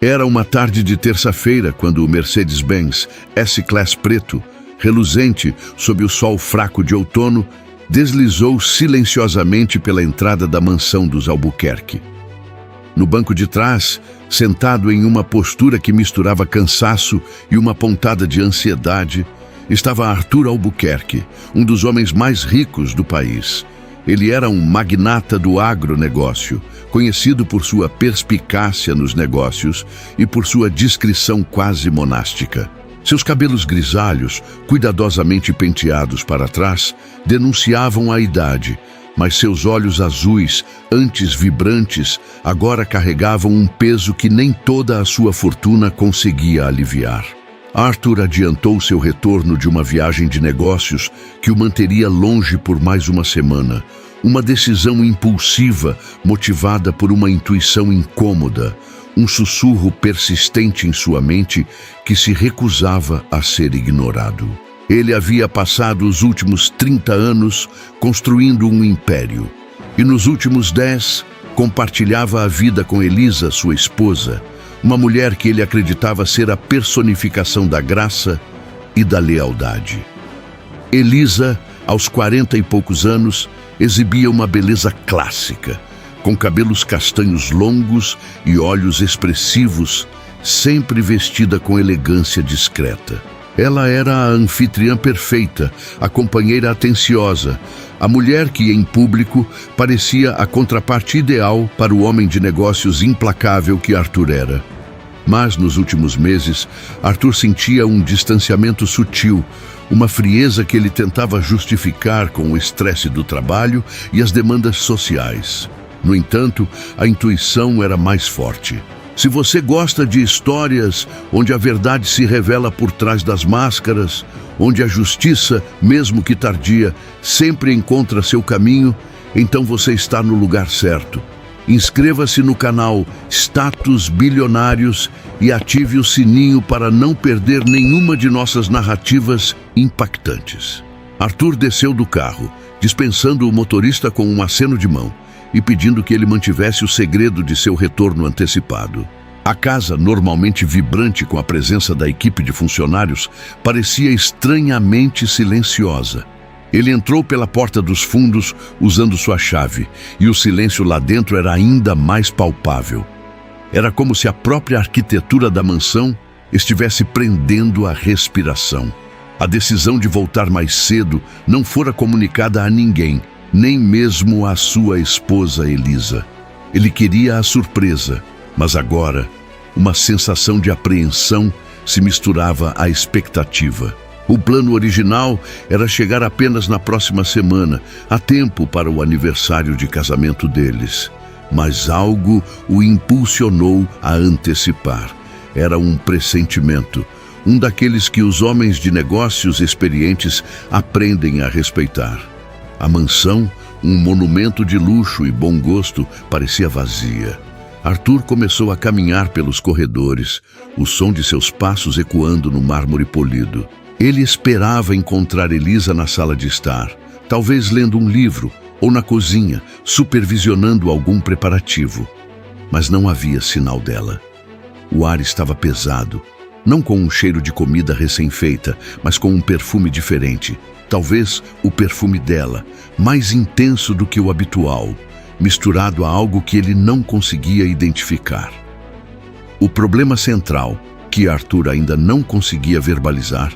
Era uma tarde de terça-feira quando o Mercedes-Benz S-Class preto, reluzente sob o sol fraco de outono, deslizou silenciosamente pela entrada da mansão dos Albuquerque. No banco de trás, sentado em uma postura que misturava cansaço e uma pontada de ansiedade, estava Arthur Albuquerque, um dos homens mais ricos do país. Ele era um magnata do agronegócio, conhecido por sua perspicácia nos negócios e por sua discrição quase monástica. Seus cabelos grisalhos, cuidadosamente penteados para trás, denunciavam a idade, mas seus olhos azuis, antes vibrantes, agora carregavam um peso que nem toda a sua fortuna conseguia aliviar. Arthur adiantou seu retorno de uma viagem de negócios que o manteria longe por mais uma semana. Uma decisão impulsiva, motivada por uma intuição incômoda, um sussurro persistente em sua mente que se recusava a ser ignorado. Ele havia passado os últimos 30 anos construindo um império, e nos últimos 10 compartilhava a vida com Elisa, sua esposa, uma mulher que ele acreditava ser a personificação da graça e da lealdade. Elisa, aos 40 e poucos anos, exibia uma beleza clássica, com cabelos castanhos longos e olhos expressivos, sempre vestida com elegância discreta. Ela era a anfitriã perfeita, a companheira atenciosa, a mulher que, em público, parecia a contraparte ideal para o homem de negócios implacável que Arthur era. Mas, nos últimos meses, Arthur sentia um distanciamento sutil, uma frieza que ele tentava justificar com o estresse do trabalho e as demandas sociais. No entanto, a intuição era mais forte. Se você gosta de histórias onde a verdade se revela por trás das máscaras, onde a justiça, mesmo que tardia, sempre encontra seu caminho, então você está no lugar certo. Inscreva-se no canal Status Bilionários e ative o sininho para não perder nenhuma de nossas narrativas impactantes. Arthur desceu do carro, dispensando o motorista com um aceno de mão e pedindo que ele mantivesse o segredo de seu retorno antecipado. A casa, normalmente vibrante com a presença da equipe de funcionários, parecia estranhamente silenciosa. Ele entrou pela porta dos fundos usando sua chave, e o silêncio lá dentro era ainda mais palpável. Era como se a própria arquitetura da mansão estivesse prendendo a respiração. A decisão de voltar mais cedo não fora comunicada a ninguém, nem mesmo à sua esposa Elisa. Ele queria a surpresa, mas agora uma sensação de apreensão se misturava à expectativa. O plano original era chegar apenas na próxima semana, a tempo para o aniversário de casamento deles. Mas algo o impulsionou a antecipar. Era um pressentimento, um daqueles que os homens de negócios experientes aprendem a respeitar. A mansão, um monumento de luxo e bom gosto, parecia vazia. Arthur começou a caminhar pelos corredores, o som de seus passos ecoando no mármore polido. Ele esperava encontrar Elisa na sala de estar, talvez lendo um livro, ou na cozinha, supervisionando algum preparativo. Mas não havia sinal dela. O ar estava pesado, não com um cheiro de comida recém-feita, mas com um perfume diferente. Talvez o perfume dela, mais intenso do que o habitual, misturado a algo que ele não conseguia identificar. O problema central, que Arthur ainda não conseguia verbalizar,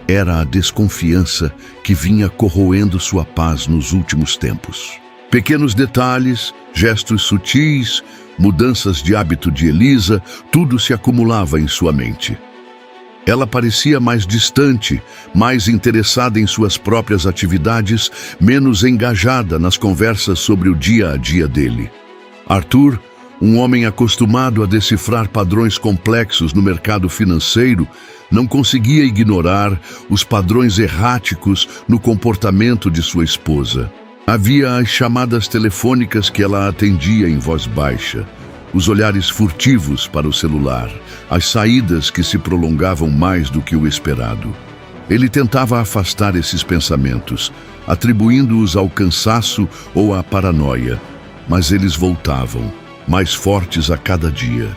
era a desconfiança que vinha corroendo sua paz nos últimos tempos. Pequenos detalhes, gestos sutis, mudanças de hábito de Elisa, tudo se acumulava em sua mente. Ela parecia mais distante, mais interessada em suas próprias atividades, menos engajada nas conversas sobre o dia a dia dele. Arthur, um homem acostumado a decifrar padrões complexos no mercado financeiro, não conseguia ignorar os padrões erráticos no comportamento de sua esposa. Havia as chamadas telefônicas que ela atendia em voz baixa, os olhares furtivos para o celular, as saídas que se prolongavam mais do que o esperado. Ele tentava afastar esses pensamentos, atribuindo-os ao cansaço ou à paranoia, mas eles voltavam, mais fortes a cada dia.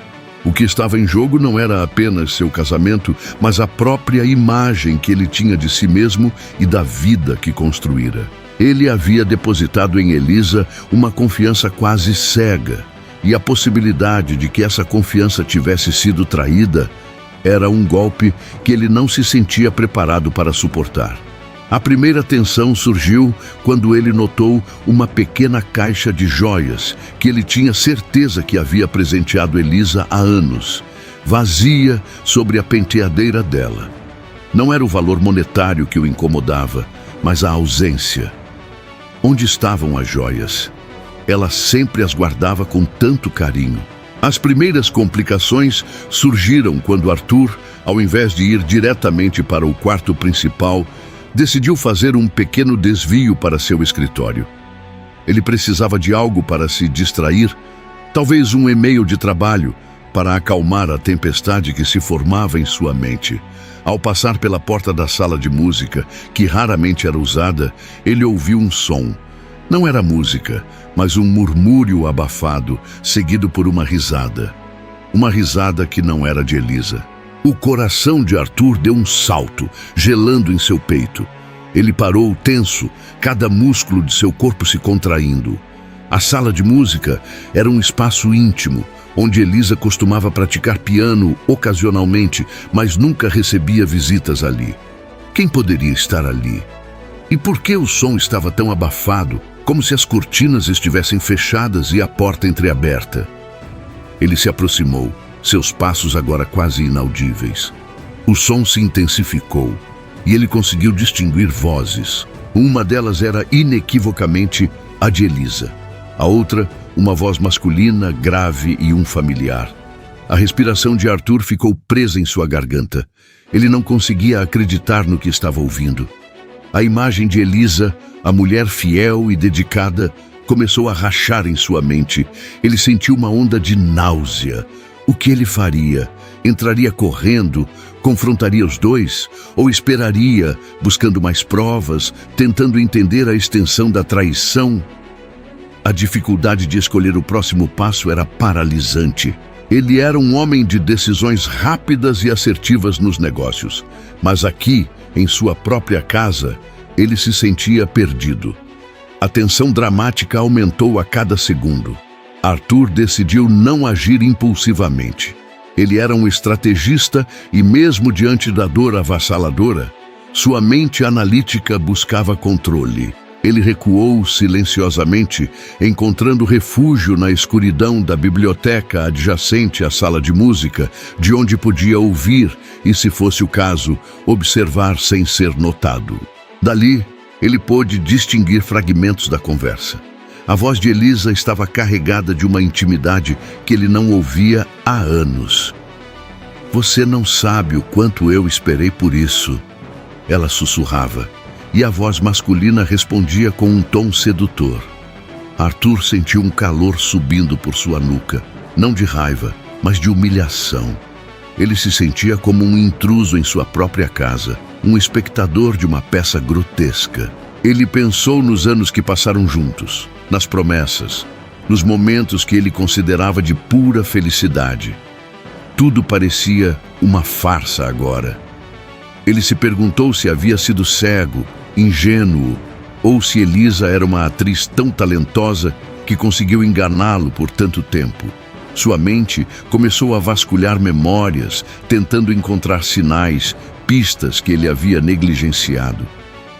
O que estava em jogo não era apenas seu casamento, mas a própria imagem que ele tinha de si mesmo e da vida que construíra. Ele havia depositado em Elisa uma confiança quase cega, e a possibilidade de que essa confiança tivesse sido traída era um golpe que ele não se sentia preparado para suportar. A primeira tensão surgiu quando ele notou uma pequena caixa de joias que ele tinha certeza que havia presenteado Elisa há anos, vazia sobre a penteadeira dela. Não era o valor monetário que o incomodava, mas a ausência. Onde estavam as joias? Ela sempre as guardava com tanto carinho. As primeiras complicações surgiram quando Arthur, ao invés de ir diretamente para o quarto principal, decidiu fazer um pequeno desvio para seu escritório. Ele precisava de algo para se distrair, talvez um e-mail de trabalho, para acalmar a tempestade que se formava em sua mente. Ao passar pela porta da sala de música, que raramente era usada, ele ouviu um som. Não era música, mas um murmúrio abafado, seguido por uma risada. Uma risada que não era de Elisa. O coração de Arthur deu um salto, gelando em seu peito. Ele parou tenso, cada músculo de seu corpo se contraindo. A sala de música era um espaço íntimo, onde Elisa costumava praticar piano ocasionalmente, mas nunca recebia visitas ali. Quem poderia estar ali? E por que o som estava tão abafado, como se as cortinas estivessem fechadas e a porta entreaberta? Ele se aproximou, seus passos agora quase inaudíveis. O som se intensificou e ele conseguiu distinguir vozes. Uma delas era inequivocamente a de Elisa. A outra, uma voz masculina, grave e um familiar. A respiração de Arthur ficou presa em sua garganta. Ele não conseguia acreditar no que estava ouvindo. A imagem de Elisa, a mulher fiel e dedicada, começou a rachar em sua mente. Ele sentiu uma onda de náusea. O que ele faria? Entraria correndo? Confrontaria os dois? Ou esperaria, buscando mais provas, tentando entender a extensão da traição? A dificuldade de escolher o próximo passo era paralisante. Ele era um homem de decisões rápidas e assertivas nos negócios. Mas aqui, em sua própria casa, ele se sentia perdido. A tensão dramática aumentou a cada segundo. Arthur decidiu não agir impulsivamente. Ele era um estrategista e, mesmo diante da dor avassaladora, sua mente analítica buscava controle. Ele recuou silenciosamente, encontrando refúgio na escuridão da biblioteca adjacente à sala de música, de onde podia ouvir e, se fosse o caso, observar sem ser notado. Dali, ele pôde distinguir fragmentos da conversa. A voz de Elisa estava carregada de uma intimidade que ele não ouvia há anos. "Você não sabe o quanto eu esperei por isso", ela sussurrava, e a voz masculina respondia com um tom sedutor. Arthur sentiu um calor subindo por sua nuca, não de raiva, mas de humilhação. Ele se sentia como um intruso em sua própria casa, um espectador de uma peça grotesca. Ele pensou nos anos que passaram juntos, nas promessas, nos momentos que ele considerava de pura felicidade. Tudo parecia uma farsa agora. Ele se perguntou se havia sido cego, ingênuo, ou se Elisa era uma atriz tão talentosa que conseguiu enganá-lo por tanto tempo. Sua mente começou a vasculhar memórias, tentando encontrar sinais, pistas que ele havia negligenciado.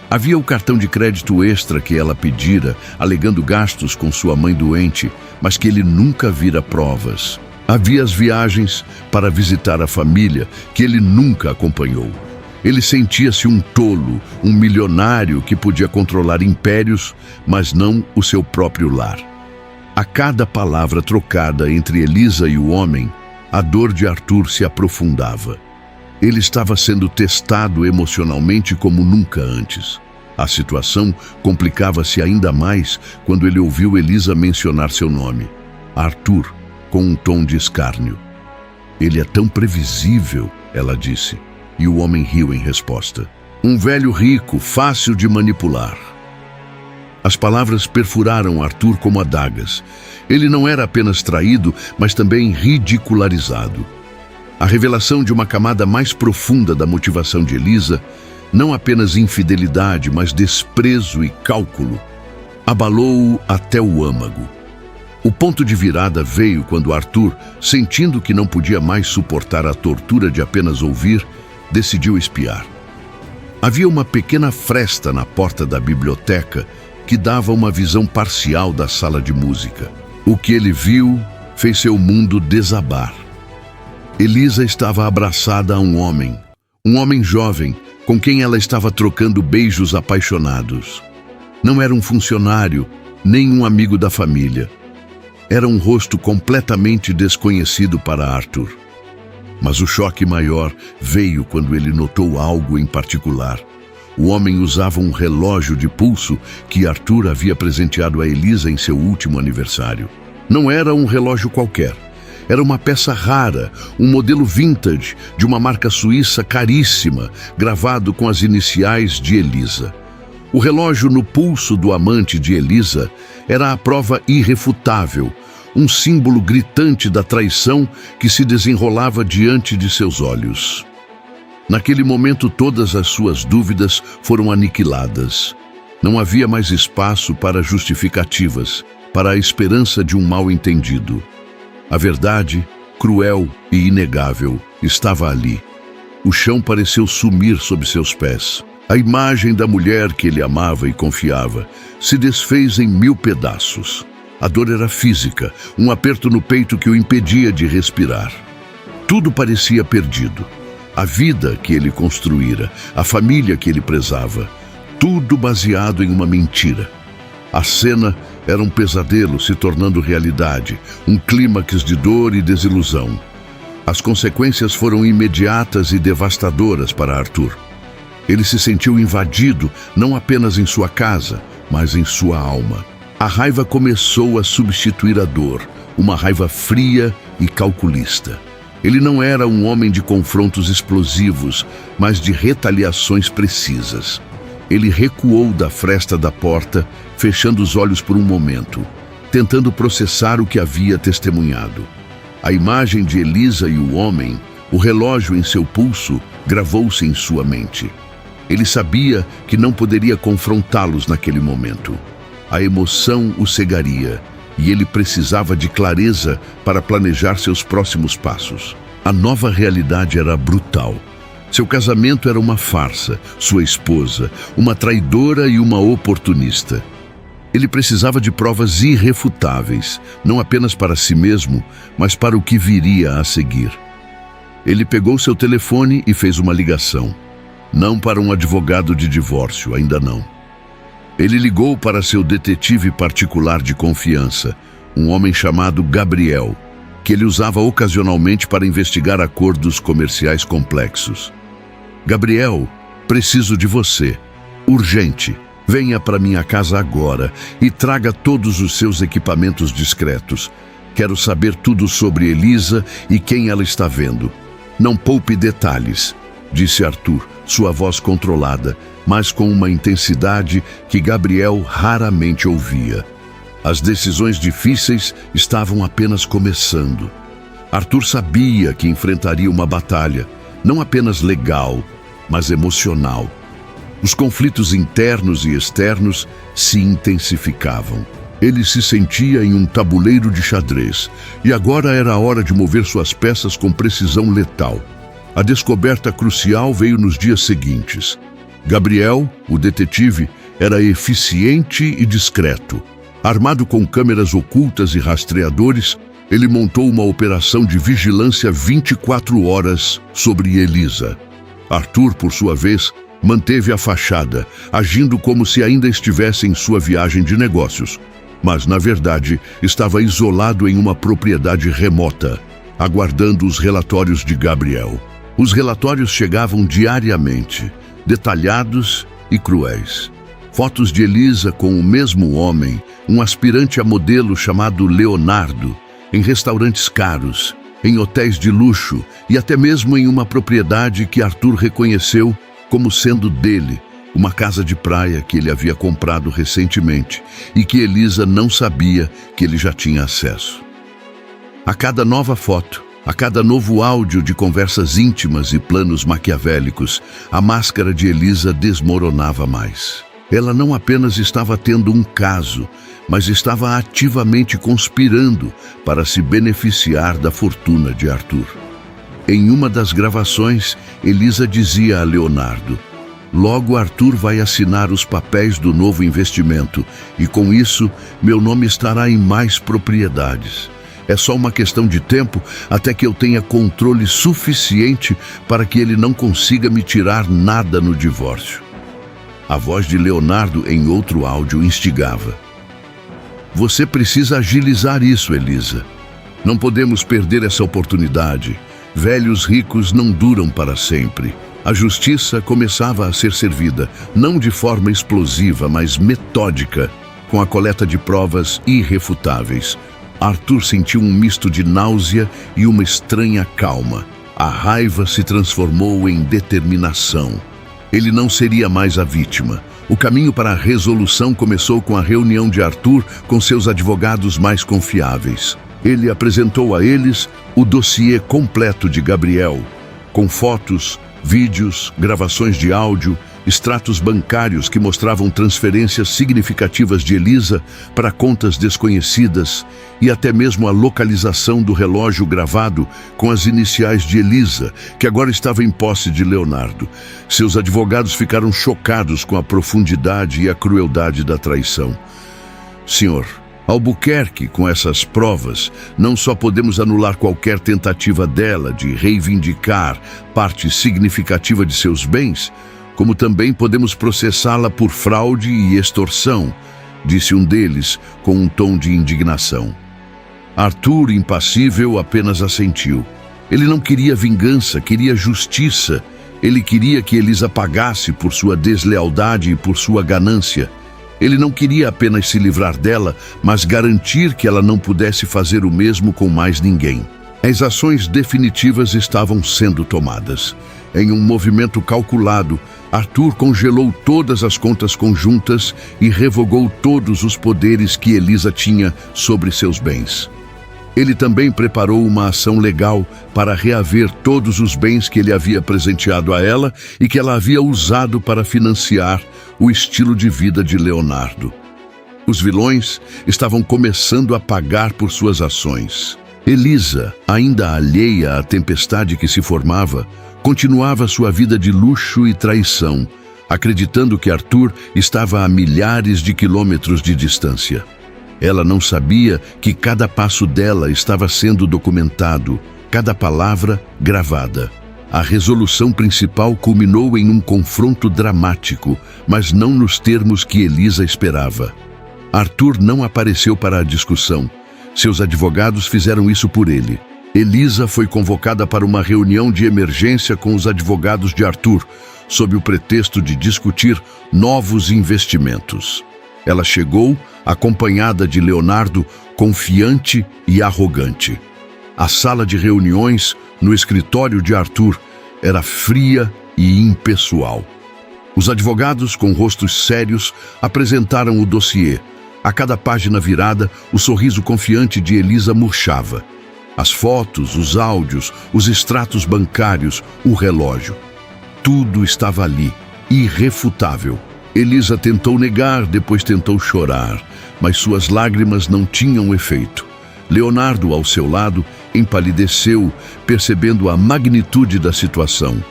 Havia o cartão de crédito extra que ela pedira, alegando gastos com sua mãe doente, mas que ele nunca vira provas. Havia as viagens para visitar a família, que ele nunca acompanhou. Ele sentia-se um tolo, um milionário que podia controlar impérios, mas não o seu próprio lar. A cada palavra trocada entre Elisa e o homem, a dor de Arthur se aprofundava. Ele estava sendo testado emocionalmente como nunca antes. A situação complicava-se ainda mais quando ele ouviu Elisa mencionar seu nome, Arthur, com um tom de escárnio. "Ele é tão previsível", ela disse, e o homem riu em resposta. "Um velho rico, fácil de manipular." As palavras perfuraram Arthur como adagas. Ele não era apenas traído, mas também ridicularizado. A revelação de uma camada mais profunda da motivação de Elisa, não apenas infidelidade, mas desprezo e cálculo, abalou-o até o âmago. O ponto de virada veio quando Arthur, sentindo que não podia mais suportar a tortura de apenas ouvir, decidiu espiar. Havia uma pequena fresta na porta da biblioteca que dava uma visão parcial da sala de música. O que ele viu fez seu mundo desabar. Elisa estava abraçada a um homem jovem, com quem ela estava trocando beijos apaixonados. Não era um funcionário, nem um amigo da família. Era um rosto completamente desconhecido para Arthur. Mas o choque maior veio quando ele notou algo em particular. O homem usava um relógio de pulso que Arthur havia presenteado a Elisa em seu último aniversário. Não era um relógio qualquer. Era uma peça rara, um modelo vintage de uma marca suíça caríssima, gravado com as iniciais de Elisa. O relógio no pulso do amante de Elisa era a prova irrefutável, um símbolo gritante da traição que se desenrolava diante de seus olhos. Naquele momento, todas as suas dúvidas foram aniquiladas. Não havia mais espaço para justificativas, para a esperança de um mal-entendido. A verdade, cruel e inegável, estava ali. O chão pareceu sumir sob seus pés. A imagem da mulher que ele amava e confiava se desfez em 1000 pedaços. A dor era física, um aperto no peito que o impedia de respirar. Tudo parecia perdido. A vida que ele construíra, a família que ele prezava, tudo baseado em uma mentira. A cena era um pesadelo se tornando realidade, um clímax de dor e desilusão. As consequências foram imediatas e devastadoras para Arthur. Ele se sentiu invadido, não apenas em sua casa, mas em sua alma. A raiva começou a substituir a dor, uma raiva fria e calculista. Ele não era um homem de confrontos explosivos, mas de retaliações precisas. Ele recuou da fresta da porta, fechando os olhos por um momento, tentando processar o que havia testemunhado. A imagem de Elisa e o homem, o relógio em seu pulso, gravou-se em sua mente. Ele sabia que não poderia confrontá-los naquele momento. A emoção o cegaria, e ele precisava de clareza para planejar seus próximos passos. A nova realidade era brutal. Seu casamento era uma farsa, sua esposa, uma traidora e uma oportunista. Ele precisava de provas irrefutáveis, não apenas para si mesmo, mas para o que viria a seguir. Ele pegou seu telefone e fez uma ligação. Não para um advogado de divórcio, ainda não. Ele ligou para seu detetive particular de confiança, um homem chamado Gabriel, que ele usava ocasionalmente para investigar acordos comerciais complexos. Gabriel, preciso de você. Urgente. Venha para minha casa agora e traga todos os seus equipamentos discretos. Quero saber tudo sobre Elisa e quem ela está vendo. Não poupe detalhes, disse Arthur, sua voz controlada, mas com uma intensidade que Gabriel raramente ouvia. As decisões difíceis estavam apenas começando. Arthur sabia que enfrentaria uma batalha, não apenas legal, mas emocional. Os conflitos internos e externos se intensificavam. Ele se sentia em um tabuleiro de xadrez, e agora era a hora de mover suas peças com precisão letal. A descoberta crucial veio nos dias seguintes. Gabriel, o detetive, era eficiente e discreto. Armado com câmeras ocultas e rastreadores, ele montou uma operação de vigilância 24 horas sobre Elisa. Arthur, por sua vez, manteve a fachada, agindo como se ainda estivesse em sua viagem de negócios. Mas, na verdade, estava isolado em uma propriedade remota, aguardando os relatórios de Gabriel. Os relatórios chegavam diariamente, detalhados e cruéis. Fotos de Elisa com o mesmo homem, um aspirante a modelo chamado Leonardo, em restaurantes caros, em hotéis de luxo e até mesmo em uma propriedade que Arthur reconheceu como sendo dele, uma casa de praia que ele havia comprado recentemente e que Elisa não sabia que ele já tinha acesso. A cada nova foto, a cada novo áudio de conversas íntimas e planos maquiavélicos, a máscara de Elisa desmoronava mais. Ela não apenas estava tendo um caso, mas estava ativamente conspirando para se beneficiar da fortuna de Arthur. Em uma das gravações, Elisa dizia a Leonardo: "Logo Arthur vai assinar os papéis do novo investimento e com isso meu nome estará em mais propriedades. É só uma questão de tempo até que eu tenha controle suficiente para que ele não consiga me tirar nada no divórcio." A voz de Leonardo em outro áudio instigava: "Você precisa agilizar isso, Elisa. Não podemos perder essa oportunidade. Velhos ricos não duram para sempre." A justiça começava a ser servida, não de forma explosiva, mas metódica, com a coleta de provas irrefutáveis. Arthur sentiu um misto de náusea e uma estranha calma. A raiva se transformou em determinação. Ele não seria mais a vítima. O caminho para a resolução começou com a reunião de Arthur com seus advogados mais confiáveis. Ele apresentou a eles o dossiê completo de Gabriel, com fotos, vídeos, gravações de áudio, extratos bancários que mostravam transferências significativas de Elisa para contas desconhecidas e até mesmo a localização do relógio gravado com as iniciais de Elisa, que agora estava em posse de Leonardo. Seus advogados ficaram chocados com a profundidade e a crueldade da traição. "Senhor Albuquerque, com essas provas, não só podemos anular qualquer tentativa dela de reivindicar parte significativa de seus bens, como também podemos processá-la por fraude e extorsão", disse um deles com um tom de indignação. Arthur, impassível, apenas assentiu. Ele não queria vingança, queria justiça. Ele queria que Elisa pagasse por sua deslealdade e por sua ganância. Ele não queria apenas se livrar dela, mas garantir que ela não pudesse fazer o mesmo com mais ninguém. As ações definitivas estavam sendo tomadas. Em um movimento calculado, Arthur congelou todas as contas conjuntas e revogou todos os poderes que Elisa tinha sobre seus bens. Ele também preparou uma ação legal para reaver todos os bens que ele havia presenteado a ela e que ela havia usado para financiar o estilo de vida de Leonardo. Os vilões estavam começando a pagar por suas ações. Elisa, ainda alheia à tempestade que se formava, continuava sua vida de luxo e traição, acreditando que Arthur estava a milhares de quilômetros de distância. Ela não sabia que cada passo dela estava sendo documentado, cada palavra gravada. A resolução principal culminou em um confronto dramático, mas não nos termos que Elisa esperava. Arthur não apareceu para a discussão. Seus advogados fizeram isso por ele. Elisa foi convocada para uma reunião de emergência com os advogados de Arthur, sob o pretexto de discutir novos investimentos. Ela chegou, acompanhada de Leonardo, confiante e arrogante. A sala de reuniões, no escritório de Arthur, era fria e impessoal. Os advogados, com rostos sérios, apresentaram o dossiê. A cada página virada, o sorriso confiante de Elisa murchava. As fotos, os áudios, os extratos bancários, o relógio. Tudo estava ali, irrefutável. Elisa tentou negar, depois tentou chorar, mas suas lágrimas não tinham efeito. Leonardo, ao seu lado, empalideceu, percebendo a magnitude da situação.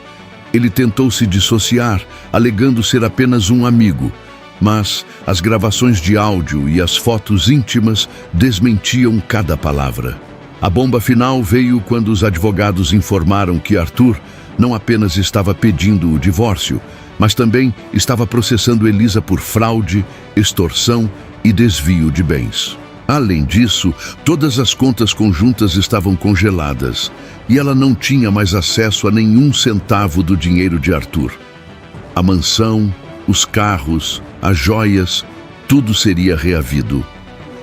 Ele tentou se dissociar, alegando ser apenas um amigo, mas as gravações de áudio e as fotos íntimas desmentiam cada palavra. A bomba final veio quando os advogados informaram que Arthur não apenas estava pedindo o divórcio, mas também estava processando Elisa por fraude, extorsão e desvio de bens. Além disso, todas as contas conjuntas estavam congeladas e ela não tinha mais acesso a nenhum centavo do dinheiro de Arthur. A mansão, os carros, as joias, tudo seria reavido.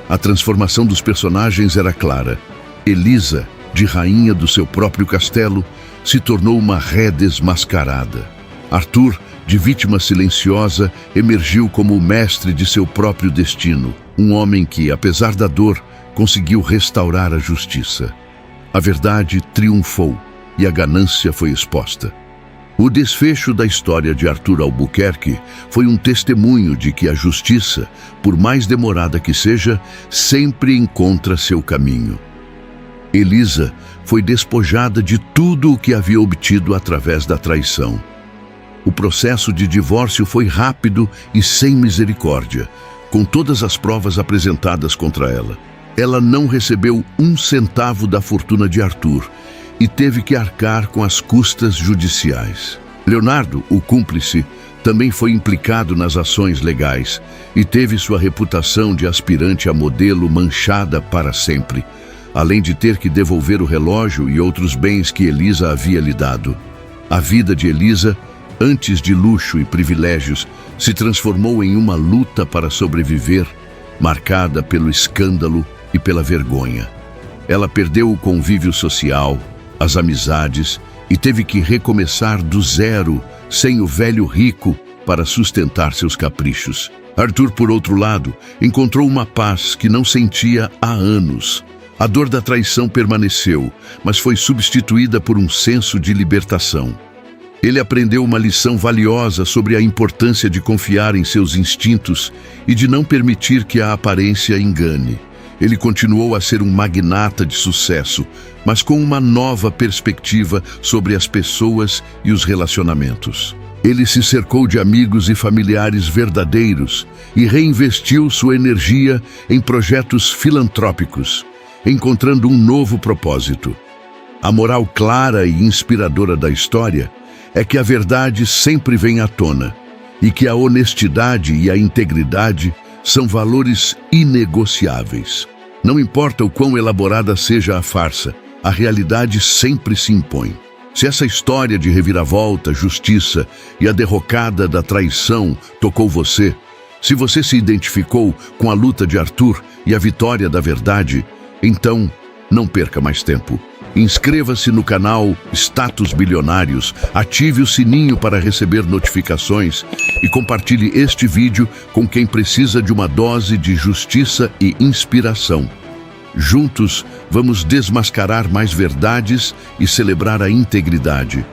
A transformação dos personagens era clara. Elisa, de rainha do seu próprio castelo, se tornou uma ré desmascarada. Arthur, de vítima silenciosa, emergiu como o mestre de seu próprio destino. Um homem que, apesar da dor, conseguiu restaurar a justiça. A verdade triunfou e a ganância foi exposta. O desfecho da história de Arthur Albuquerque foi um testemunho de que a justiça, por mais demorada que seja, sempre encontra seu caminho. Elisa foi despojada de tudo o que havia obtido através da traição. O processo de divórcio foi rápido e sem misericórdia, com todas as provas apresentadas contra ela. Ela não recebeu 1 centavo da fortuna de Arthur e teve que arcar com as custas judiciais. Leonardo, o cúmplice, também foi implicado nas ações legais e teve sua reputação de aspirante a modelo manchada para sempre, além de ter que devolver o relógio e outros bens que Elisa havia lhe dado. A vida de Elisa, antes de luxo e privilégios, se transformou em uma luta para sobreviver, marcada pelo escândalo e pela vergonha. Ela perdeu o convívio social, as amizades e teve que recomeçar do zero, sem o velho rico, para sustentar seus caprichos. Arthur, por outro lado, encontrou uma paz que não sentia há anos. A dor da traição permaneceu, mas foi substituída por um senso de libertação. Ele aprendeu uma lição valiosa sobre a importância de confiar em seus instintos e de não permitir que a aparência engane. Ele continuou a ser um magnata de sucesso, mas com uma nova perspectiva sobre as pessoas e os relacionamentos. Ele se cercou de amigos e familiares verdadeiros e reinvestiu sua energia em projetos filantrópicos, encontrando um novo propósito. A moral clara e inspiradora da história é que a verdade sempre vem à tona e que a honestidade e a integridade são valores inegociáveis. Não importa o quão elaborada seja a farsa, a realidade sempre se impõe. Se essa história de reviravolta, justiça e a derrocada da traição tocou você, se você se identificou com a luta de Arthur e a vitória da verdade, então não perca mais tempo. Inscreva-se no canal Status Bilionários, ative o sininho para receber notificações e compartilhe este vídeo com quem precisa de uma dose de justiça e inspiração. Juntos, vamos desmascarar mais verdades e celebrar a integridade.